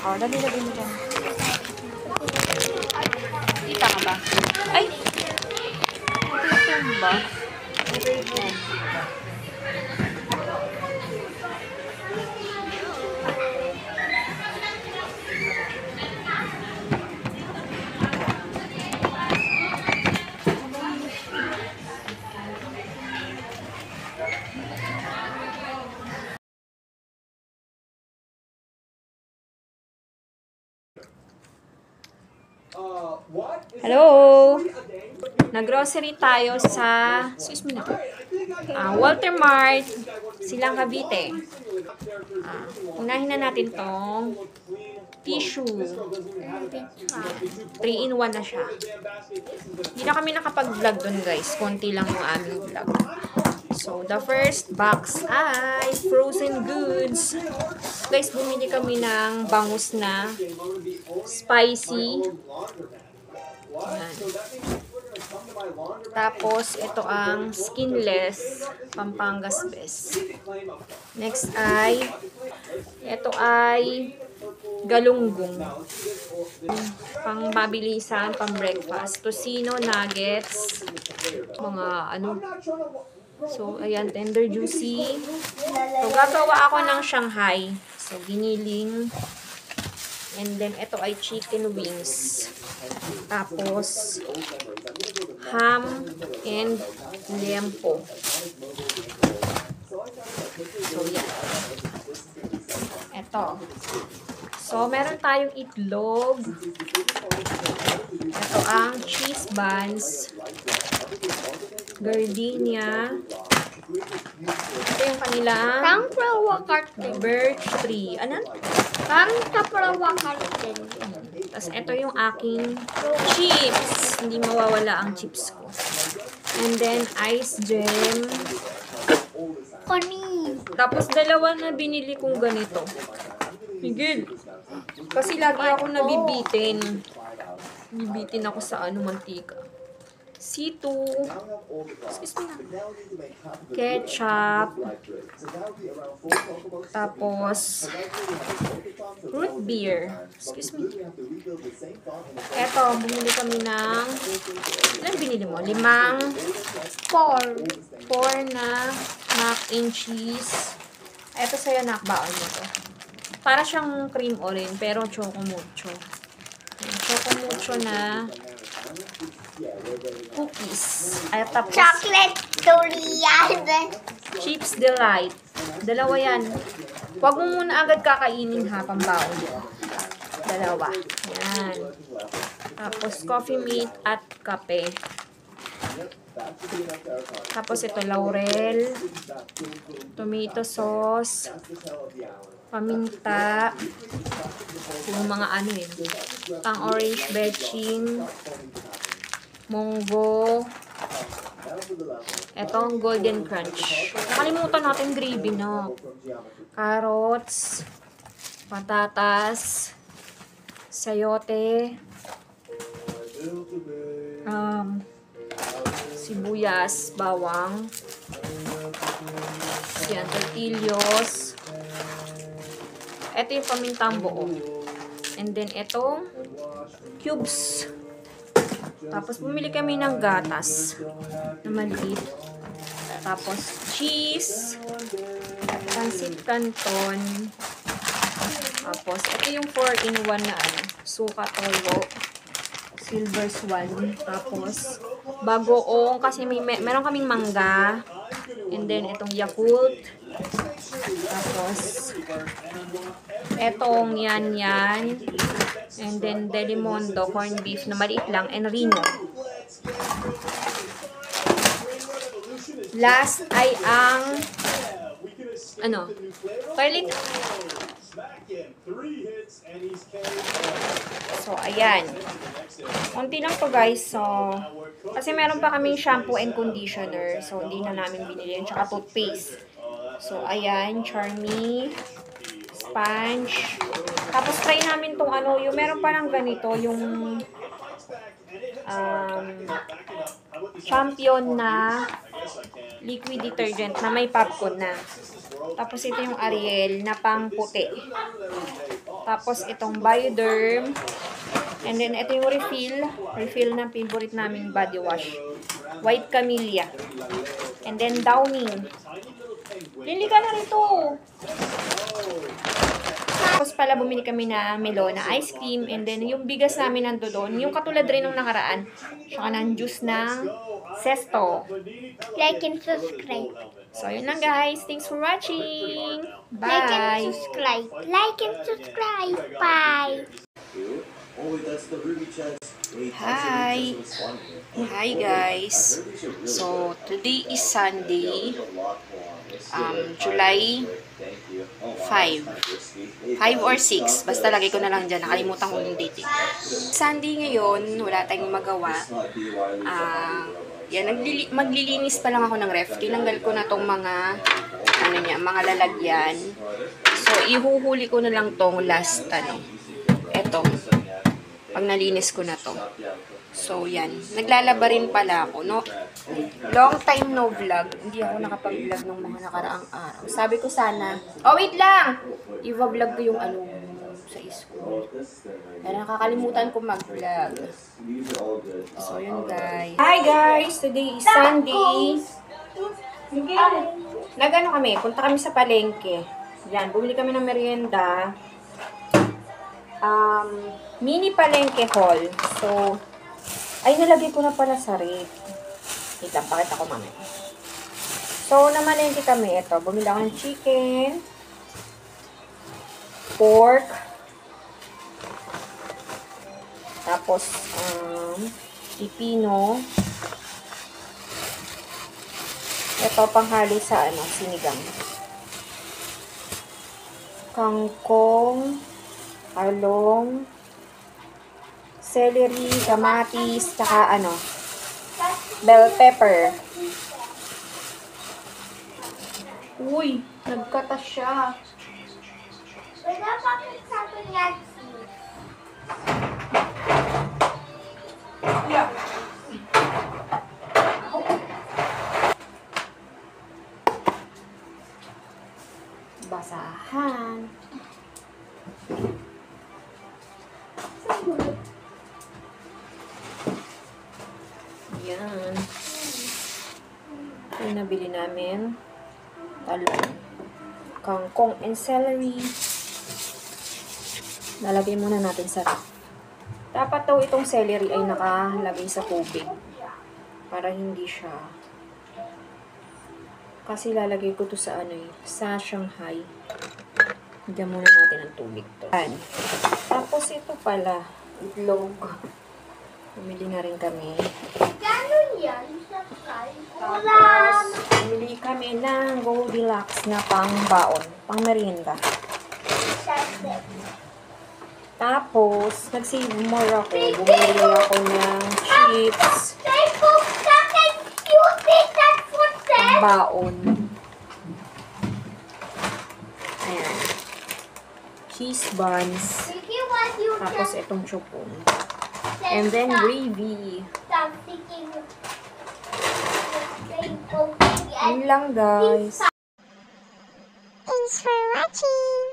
Oh, dali na din dyan. Kita ka ba? Ay! Ito ba? Ayan. Hello! Nag-grocery tayo sa, excuse me na, Walter Mart, Silang Cavite. Unahin na natin tong tissue. 3-in-1 na siya. Hindi na kami nakapag-vlog dun guys. Konti lang yung aming vlog. So, the first box ay frozen goods. Guys, bumili kami ng bangus na spicy. Ayan. Tapos, ito ang skinless Pampangas Best. Next ay, ito ay galunggong. Pang mabilisan, pang breakfast. Tocino, nuggets, mga ano. So, ayan, tender juicy. So, gagawa ako ng Shanghai. So, giniling. And then, ito ay chicken wings. Tapos, ham and liempo. So, yan. Ito. So, meron tayong itlog. Ito ang cheese buns. Gardenia. Ito yung kanilang Pangprawa carton. birch tree. Ano? Pangprawa carton. Tapos ito yung aking chips. Hindi mawawala ang chips ko. And then ice gem. Kani. Tapos dalawa na binili kong ganito. Miguel. Kasi lagi ako nabibitin. Nabibitin ako sa mantika. C2, excuse me na, ketchup, tapos root beer, excuse me. Eto, bumili kami ng, ilan binili mo? 5, 4 na mac and cheese. Eto sa'yo, nakbaon mo to. Para siyang cream o rin, pero choco mucho. Choco mucho na cookies. Ay, tapos Chocolate durian. Chips Delight. Dalawa yan. Huwag mo muna agad kakainin ha, pambaon. Dalawa. Yan. Tapos coffee mate at kape. Tapos ito laurel, tomato sauce, paminta, yung mga ano yun, pang orange betchin, munggo, etong golden crunch. Nakalimutan natin gravy na. Carrots, patatas, sayote, sibuyas, bawang, yan, tortillos. Ito yung pamintang buo. And then, itong cubes. Tapos, bumili kami ng gatas na maliit. Tapos, cheese, pancit canton. Tapos, ito yung 4-in-1 na suka toyo, silver swan. Tapos, bagoong kasi meron kaming mangga. And then, itong Yakult. Tapos, etong yan. And then, Delimondo, corned beef na maliit lang. And Rino. Last ay ang toilet. So, ayan. Konti lang to guys. So, kasi meron pa kaming shampoo and conditioner. So, hindi na namin binili yun. Tsaka toothpaste. So, ayan. Charmy. Sponge. Tapos, try namin tong yung meron pa ng ganito. Yung Champion na liquid detergent na may popcorn na. Tapos, ito yung Ariel na pang puti. Tapos, itong Bioderm. And then, ito yung refill. Refill ng favorite naming body wash. White Camellia. And then, Downy. Lili ka na rito. Tapos pala, bumili kami na Melona ice cream. And then, yung bigas namin nando doon. Yung katulad rin nung nakaraan. Saka ng juice ng Sesto. Like and subscribe. So, yun lang guys. Thanks for watching. Like and Bye. subscribe. Like and subscribe. Bye. Hi. Hi guys. So, today is Sunday. July 5. 5 or 6. Basta lagay ko na lang dyan. Nakalimutan ko yung date. Sunday ngayon. Wala tayong magawa. Yan, maglilinis pa lang ako ng ref. Tinanggal ko na tong mga mga lalagyan. So, ihuhuli ko na lang tong last, eto. Pag nalinis ko na to. So, yan. Naglalaba rin pala ako, no? Long time no vlog. Hindi ako nakapag-vlog ng mga nakaraang araw. Sabi ko sana, wait lang! I-vlog ko yung sa school. Kaya nakakalimutan ko mag-vlog. So, yun guys. Hi guys! Today is Sunday. Nag-ano kami? Punta kami sa palengke. Yan, bumili kami ng merienda. Mini palengke haul. So, ay nalagay ko na pala sa rate. Wait lang, pakita ko mamaya. So, namalengke kami. Ito, bumili ako ng chicken, pork, tapos, pipino. Ito, panghalo sa, sinigang. Kangkong, talong, celery, kamatis, tsaka bell pepper. Uy, nagkata siya. Wala pa sa yan. Yeah. Basahan. Yan. Ito yung nabili namin. Talong. Kangkong and celery. Lalagay muna natin sa ref. Dapat daw itong celery ay nakalagay sa tubig. Para hindi siya. Kasi lalagay ko to sa sa Shanghai. Higyan muna natin ng tubig to. Yan. Tapos ito pala, itlog. Bumili na rin kami. Gano'n yan? Tapos, bumili kami ng Goldilocks na pang-baon, pang-merienda. Tapos, nag-save more ako. Bumili ako ng chips. Pang-baon. Ayan. Cheese buns. Tapos, itong chupon. And then, gravy. Yun lang, guys. Thanks for watching.